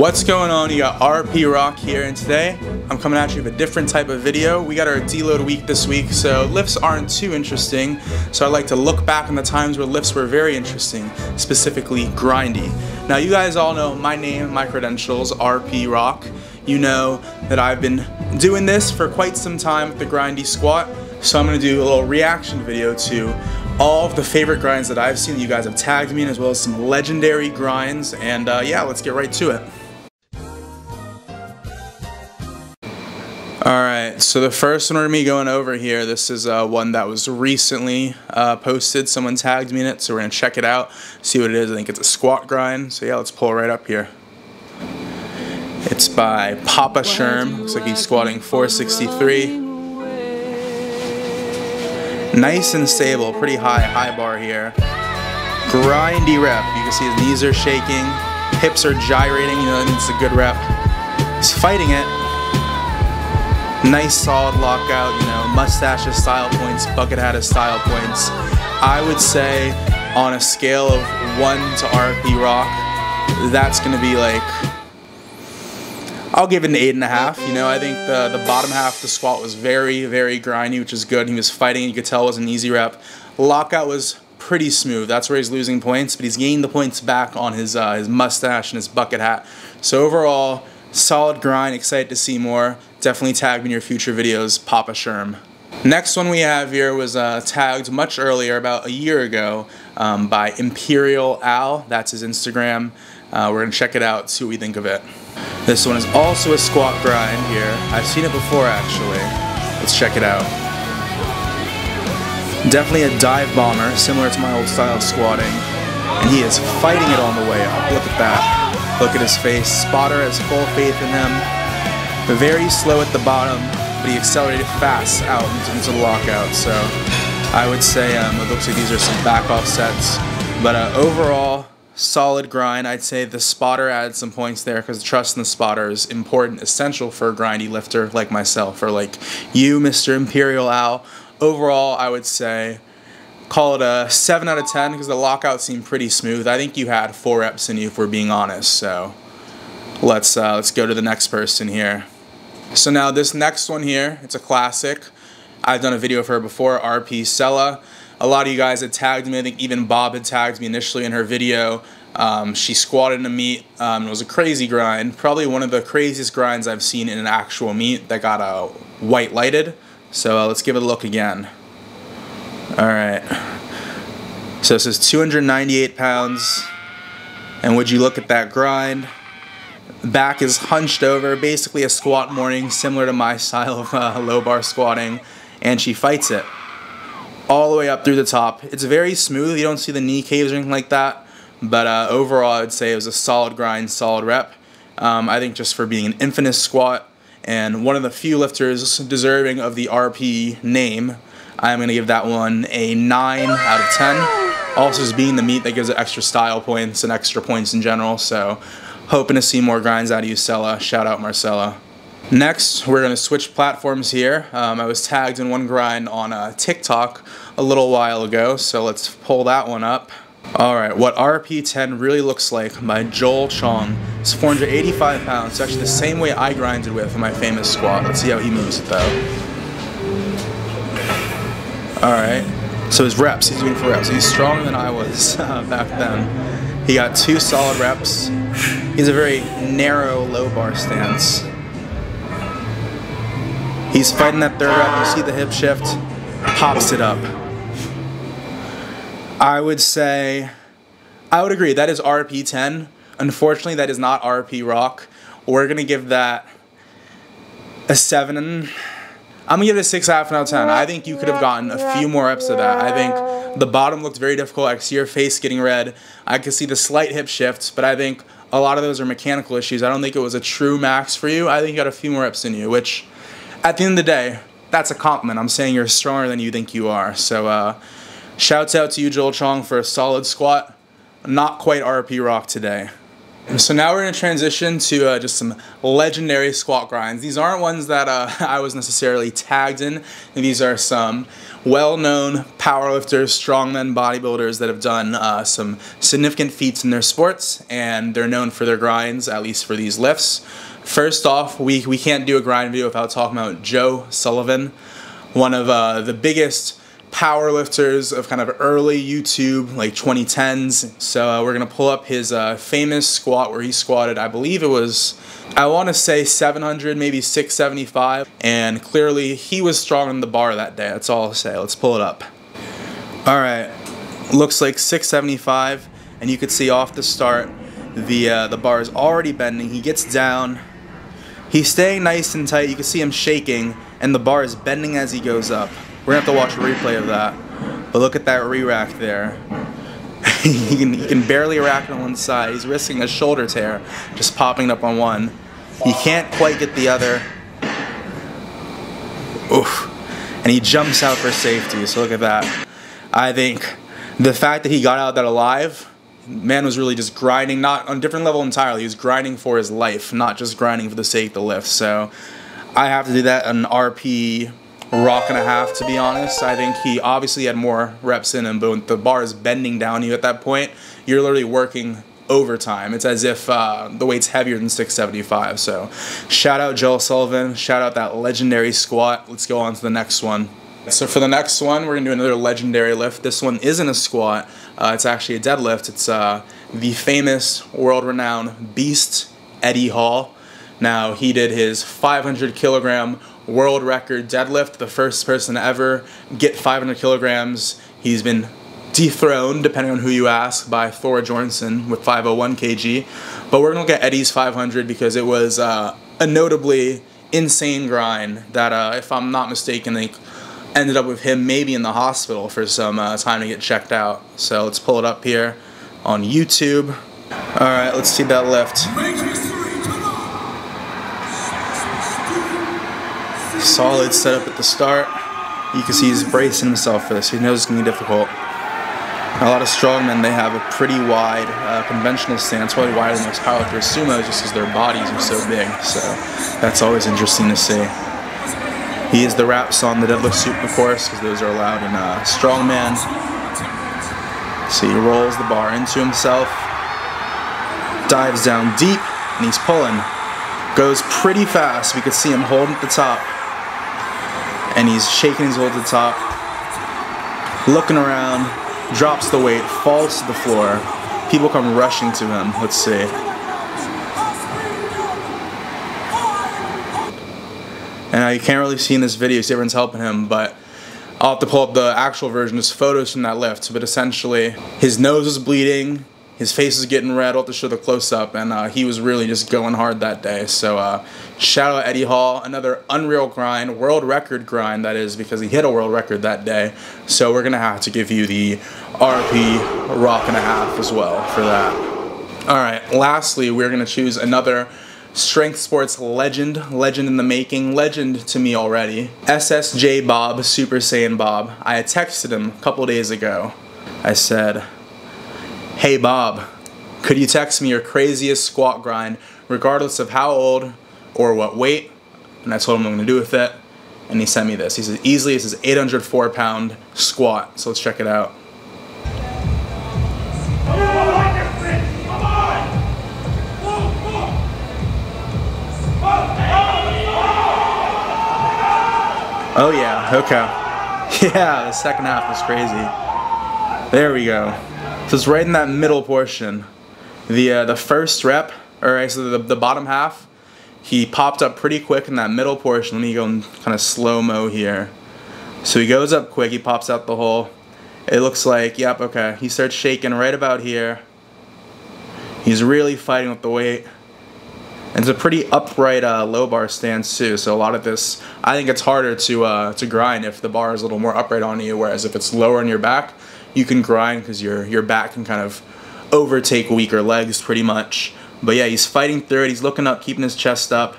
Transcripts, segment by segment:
What's going on? You got RPEROCK here, and today I'm coming at you with a different type of video. We got our deload week this week, so lifts aren't too interesting. So I'd like to look back on the times where lifts were very interesting, specifically grindy. Now you guys all know my name, my credentials, RPEROCK. You know that I've been doing this for quite some time with the grindy squat. So I'm going to do a little reaction video to all of the favorite grinds that I've seen that you guys have tagged me in, as well as some legendary grinds. And yeah, let's get right to it. Alright, so the first one we're going to be going over here, this is one that was recently posted. Someone tagged me in it, so we're going to check it out, see what it is. I think it's a squat grind, so yeah, let's pull it right up here. It's by Papa Sherm. Looks like he's squatting 463. Nice and stable, pretty high bar here. Grindy rep. You can see his knees are shaking, hips are gyrating, you know, that means it's a good rep. He's fighting it. Nice solid lockout, you know, mustache is style points, bucket hat is style points. I would say on a scale of 1 to RPEROCK, that's going to be like, I'll give it an 8.5. You know, I think the bottom half of the squat was very grindy, which is good. He was fighting, you could tell it was an easy rep. Lockout was pretty smooth. That's where he's losing points, but he's gained the points back on his mustache and his bucket hat. So overall, solid grind, excited to see more. Definitely tag me in your future videos, Papa Sherm. Next one we have here was tagged much earlier, about a year ago, by Imperial Al. That's his Instagram. We're going to check it out, see what we think of it. This one is also a squat grind here. I've seen it before actually. Let's check it out. Definitely a dive bomber, similar to my old style of squatting. And he is fighting it on the way up. Look at that. Look at his face. Spotter has full faith in him. Very slow at the bottom, but he accelerated fast out into the lockout. So I would say it looks like these are some back offsets. But overall, solid grind. I'd say the spotter added some points there because trust in the spotter is important, essential for a grindy lifter like myself, or like you, Mr. Imperial Al. Overall, I would say call it a 7 out of 10 because the lockout seemed pretty smooth. I think you had 4 reps in you if we're being honest. So let's go to the next person here. So now this next one here, it's a classic. I've done a video of her before, RP Cella. A lot of you guys had tagged me. I think even Bobb had tagged me initially in her video. She squatted in a meet. It was a crazy grind. Probably one of the craziest grinds I've seen in an actual meet that got white lighted. So let's give it a look again. Alright. So this is 298 pounds. And would you look at that grind? Back is hunched over, basically a squat morning, similar to my style of low bar squatting, and she fights it all the way up through the top. It's very smooth, you don't see the knee caves or anything like that, but overall I'd say it was a solid grind, solid rep. I think just for being an infamous squat and one of the few lifters deserving of the RP name, I'm going to give that one a 9 out of 10. Also, as being the meet that gives it extra style points and extra points in general, so hoping to see more grinds out of you, Cella. Shout out Marcella. Next, we're going to switch platforms here. I was tagged in one grind on TikTok a little while ago, so let's pull that one up. Alright, what RP10 really looks like by SwoleChong. It's 485 pounds. It's actually the same way I grinded with in my famous squat. Let's see how he moves it though. Alright, so his reps, he's doing for reps. He's stronger than I was back then. He got 2 solid reps. He's a very narrow low bar stance. He's fighting that 3rd rep. You see the hip shift, pops it up. I would say, I would agree, that is RP10. Unfortunately, that is not RPEROCK. We're going to give that a 7. I'm going to give it a 6.5 out of 10. I think you could have gotten a few more reps of that. I think the bottom looked very difficult. I could see your face getting red. I could see the slight hip shifts, but I think a lot of those are mechanical issues. I don't think it was a true max for you. I think you got a few more reps in you, which at the end of the day, that's a compliment. I'm saying you're stronger than you think you are. So shouts out to you, SwoleChong, for a solid squat. Not quite RPEROCK today. So now we're going to transition to just some legendary squat grinds. These aren't ones that I was necessarily tagged in. These are some well-known powerlifters, strongmen, bodybuilders that have done some significant feats in their sports, and they're known for their grinds, at least for these lifts. First off, we can't do a grind video without talking about Joe Sullivan, one of the biggest powerlifters of kind of early YouTube, like 2010s. So we're gonna pull up his famous squat where he squatted, I believe it was, I want to say 700, maybe 675, and clearly he was strong on the bar that day. That's all I'll say. Let's pull it up. All right, looks like 675, and you could see off the start the bar is already bending. He gets down, he's staying nice and tight. You can see him shaking, and the bar is bending as he goes up. We're gonna have to watch a replay of that. But look at that re-rack there. he can barely rack on one side. He's risking a shoulder tear, just popping up on one. He can't quite get the other. Oof. And he jumps out for safety, so look at that. I think the fact that he got out that alive, man was really just grinding, not on a different level entirely. He was grinding for his life, not just grinding for the sake of the lift. So I have to do that on RPEROCK, to be honest. I think he obviously had more reps in him, but when the bar is bending down you at that point, you're literally working overtime. It's as if the weight's heavier than 675. So shout out Joe Sullivan, shout out that legendary squat. Let's go on to the next one. So for the next one, we're gonna do another legendary lift. This one isn't a squat, it's actually a deadlift. It's the famous, world-renowned beast, Eddie Hall. Now, he did his 500 kilogram world record deadlift, the first person to ever get 500 kilograms. He's been dethroned, depending on who you ask, by Thor Jorgensen with 501 kg. But we're gonna look at Eddie's 500 because it was a notably insane grind that, if I'm not mistaken, they ended up with him maybe in the hospital for some time to get checked out. So let's pull it up here on YouTube. All right, let's see that lift. Solid setup at the start. You can see he's bracing himself for this. He knows it's going to be difficult. A lot of strongmen, they have a pretty wide conventional stance, probably wider than most powerlifters. Sumos, just because their bodies are so big. So that's always interesting to see. He is the rap song, the deadlift soup, of course, because those are allowed in strongman. So he rolls the bar into himself, dives down deep, and he's pulling. Goes pretty fast. We could see him holding at the top. And he's shaking his hold at the top, looking around, drops the weight, falls to the floor. People come rushing to him. Let's see. And now you can't really see in this video because everyone's helping him, but I'll have to pull up the actual version, just photos from that lift. But essentially, his nose was bleeding, his face was getting red. I'll have to show the close-up, and he was really just going hard that day. So shout out Eddie Hall, another unreal grind, world record grind, that is, because he hit a world record that day. So we're gonna have to give you the RPEROCK and a half as well for that. All right, lastly, we're gonna choose another strength sports legend in the making, legend to me already. SSJ Bobb, Super Saiyan Bobb. I had texted him a couple days ago. I said, "Hey Bob, could you text me your craziest squat grind, regardless of how old or what weight?" And I told him what I'm gonna do with it, and he sent me this. He said, easily, this is 804-pound squat. So let's check it out. Oh yeah, okay. Yeah, the second half was crazy. There we go. So it's right in that middle portion. The first rep, or actually the bottom half, he popped up pretty quick in that middle portion. Let me go in kind of slow-mo here. So he goes up quick, he pops out the hole. It looks like, yep, okay. He starts shaking right about here. He's really fighting with the weight. And it's a pretty upright low bar stance too, so a lot of this, I think it's harder to grind if the bar is a little more upright on you, whereas if it's lower on your back, you can grind because your back can kind of overtake weaker legs pretty much. But yeah, he's fighting through it, he's looking up, keeping his chest up.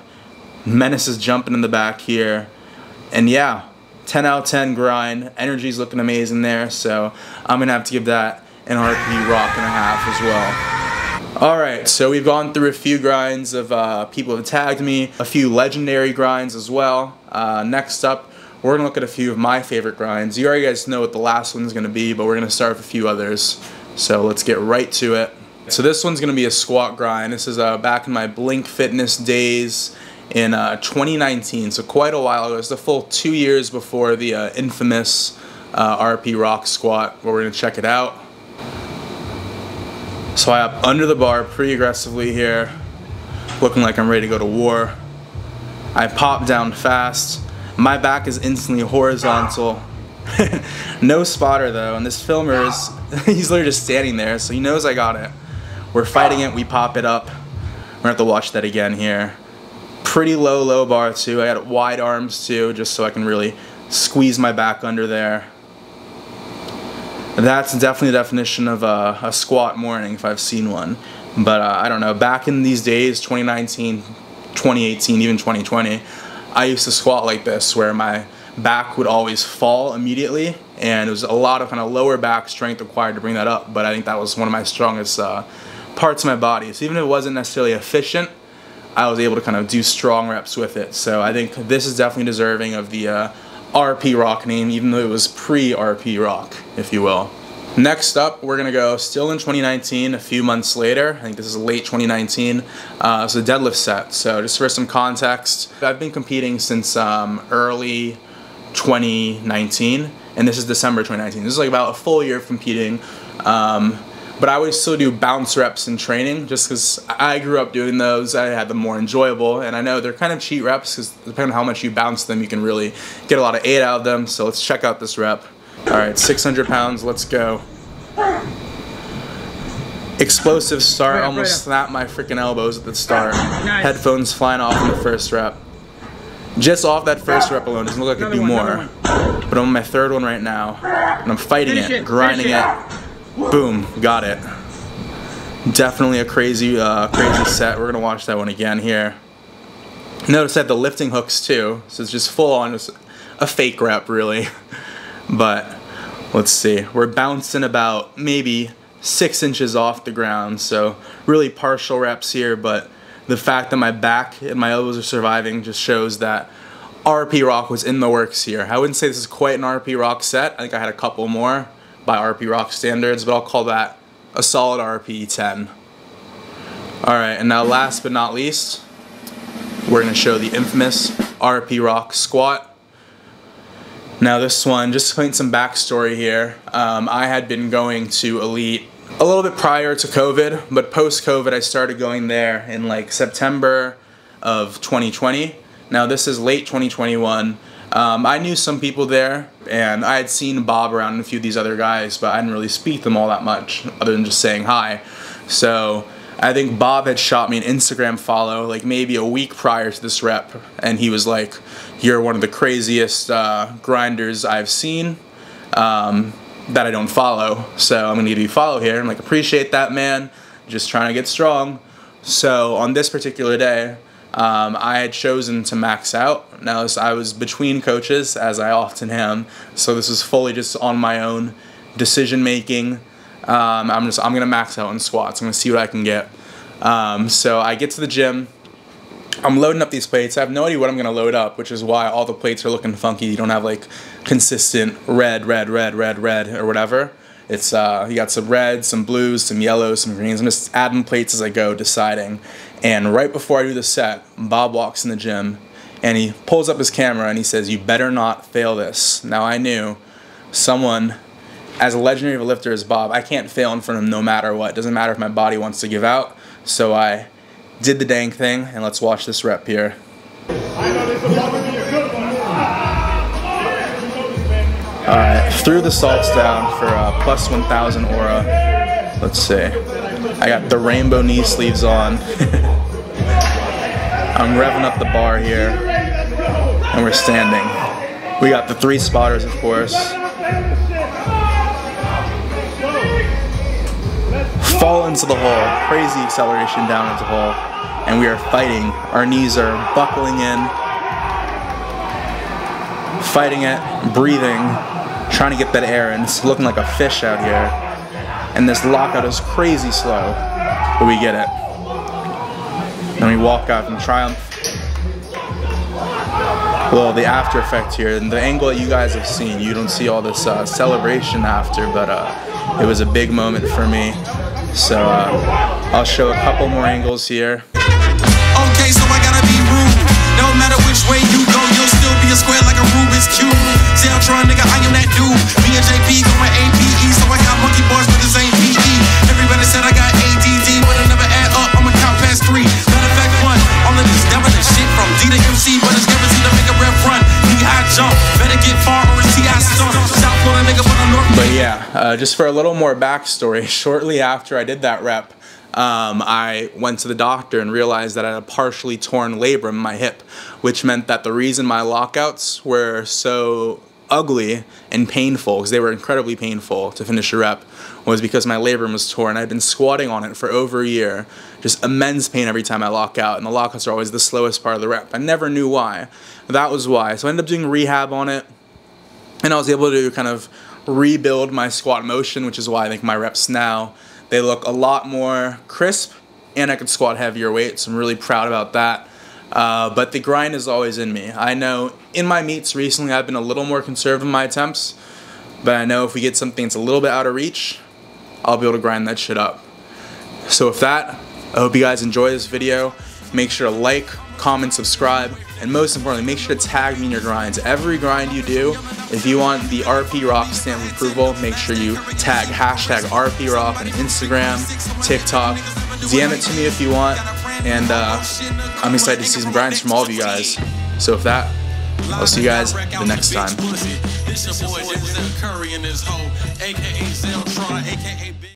Menace is jumping in the back here. And yeah, 10 out of 10 grind, energy's looking amazing there, so I'm gonna have to give that an RPEROCK and a half as well. Alright, so we've gone through a few grinds of people who have tagged me, a few legendary grinds as well. Next up, we're going to look at a few of my favorite grinds. You already guys know what the last one's going to be, but we're going to start with a few others. So let's get right to it. So this one's going to be a squat grind. This is back in my Blink Fitness days in 2019, so quite a while ago. It's the full 2 years before the infamous RPEROCK squat, where we're going to check it out. So I up under the bar pretty aggressively here, looking like I'm ready to go to war. I pop down fast. My back is instantly horizontal. No spotter though, and this filmer is, he's literally just standing there, so he knows I got it. We're fighting it, we pop it up. We're gonna have to watch that again here. Pretty low bar too. I got wide arms too, just so I can really squeeze my back under there. That's definitely the definition of a squat morning if I've seen one. But I don't know, back in these days, 2019, 2018, even 2020, I used to squat like this, where my back would always fall immediately, and it was a lot of kind of lower back strength required to bring that up, but I think that was one of my strongest parts of my body. So even if it wasn't necessarily efficient, I was able to kind of do strong reps with it. So I think this is definitely deserving of the RPEROCK name, even though it was pre-RPEROCK, if you will. Next up, we're gonna go still in 2019, a few months later. I think this is late 2019. It's a deadlift set. So just for some context, I've been competing since early 2019, and this is December 2019. This is like about a full year of competing. But I would still do bounce reps in training, just because I grew up doing those. I had them more enjoyable, and I know they're kind of cheat reps, because depending on how much you bounce them, you can really get a lot of aid out of them. So let's check out this rep. Alright, 600 pounds, let's go. Explosive start, almost snapped my freaking elbows at the start. Headphones flying off in the first rep. Just off that first rep alone, doesn't look like I could do more. But I'm on my third one right now, and I'm fighting it, grinding it. Boom, got it. Definitely a crazy set. We're gonna watch that one again here. Notice I have the lifting hooks too, so it's just full on, just a fake rep really. But let's see, we're bouncing about maybe 6 inches off the ground, so really partial reps here, but the fact that my back and my elbows are surviving just shows that RPEROCK was in the works here. I wouldn't say this is quite an RPEROCK set. I think I had a couple more by RPEROCK standards, but I'll call that a solid RP 10. Alright, and now last but not least, we're going to show the infamous RPEROCK squat. Now this one, just to paint some backstory here, I had been going to Elite a little bit prior to COVID, but post-COVID I started going there in like September of 2020. Now this is late 2021. I knew some people there, and I had seen Bobb around and a few of these other guys, but I didn't really speak to them all that much, other than just saying hi. So I think Bobb had shot me an Instagram follow like maybe a week prior to this rep, and he was like, "You're one of the craziest grinders I've seen that I don't follow, so I'm gonna give you a follow here." I'm like, "Appreciate that, man. Just trying to get strong." So on this particular day, I had chosen to max out. Now I was between coaches, as I often am, so this is fully just on my own decision making. I'm gonna max out in squats. I'm gonna see what I can get. So I get to the gym. I'm loading up these plates. I have no idea what I'm gonna load up, which is why all the plates are looking funky. You don't have like consistent red, or whatever. It's you got some reds, some blues, some yellows, some greens. I'm just adding plates as I go, deciding. And right before I do the set, Bobb walks in the gym, and he pulls up his camera and he says, "You better not fail this." Now I knew someone as legendary of a lifter as Bobb, I can't fail in front of him no matter what. It doesn't matter if my body wants to give out. So I did the dang thing, and let's watch this rep here. Alright, threw the salts down for plus 1000 aura. Let's see. I got the rainbow knee sleeves on. I'm revving up the bar here, and we're standing. We got the 3 spotters, of course. Fall into the hole, crazy acceleration down into the hole, and we are fighting. Our knees are buckling in, fighting it, breathing, trying to get that air, and it's looking like a fish out here. And this lockout is crazy slow, but we get it. Then we walk out in triumph. Well, the after effect here, and the angle that you guys have seen, you don't see all this celebration after, but it was a big moment for me. So I'll show a couple more angles here. Okay, so I gotta be rude. No matter which way you go, you'll still be a square like a Rubik's Cube. CellaLifts, nigga, I am that dude. Me and JP going APE, so I got monkey bars, but this ain't PE. Everybody said I got ADD, but I never add up, I'ma count past 3. Matter of fact, 1, all of this devil and shit from D to MC, but it's guaranteed to make a rep run. Knee-high jump, better get far or it's T.I. stunt. South Florida nigga for the North. But yeah, just for a little more backstory, shortly after I did that rep, I went to the doctor and realized that I had a partially torn labrum in my hip, which meant that the reason my lockouts were so ugly and painful, because they were incredibly painful to finish a rep, was because my labrum was torn. I'd been squatting on it for over a year, just immense pain every time I lock out, and the lockouts are always the slowest part of the rep. I never knew why. That was why. So I ended up doing rehab on it, and I was able to kind of rebuild my squat motion, which is why I think my reps now, they look a lot more crisp, and I can squat heavier weights. I'm really proud about that. But the grind is always in me. I know in my meets recently I've been a little more conservative in my attempts, but I know if we get something that's a little bit out of reach, I'll be able to grind that shit up. So with that, I hope you guys enjoy this video. Make sure to like, comment, subscribe, and most importantly, make sure to tag me in your grinds. Every grind you do, if you want the RPEROCK stamp of approval, make sure you tag hashtag RPEROCK on Instagram, TikTok. DM it to me if you want, and I'm excited to see some grinds from all of you guys. So with that, I'll see you guys the next time.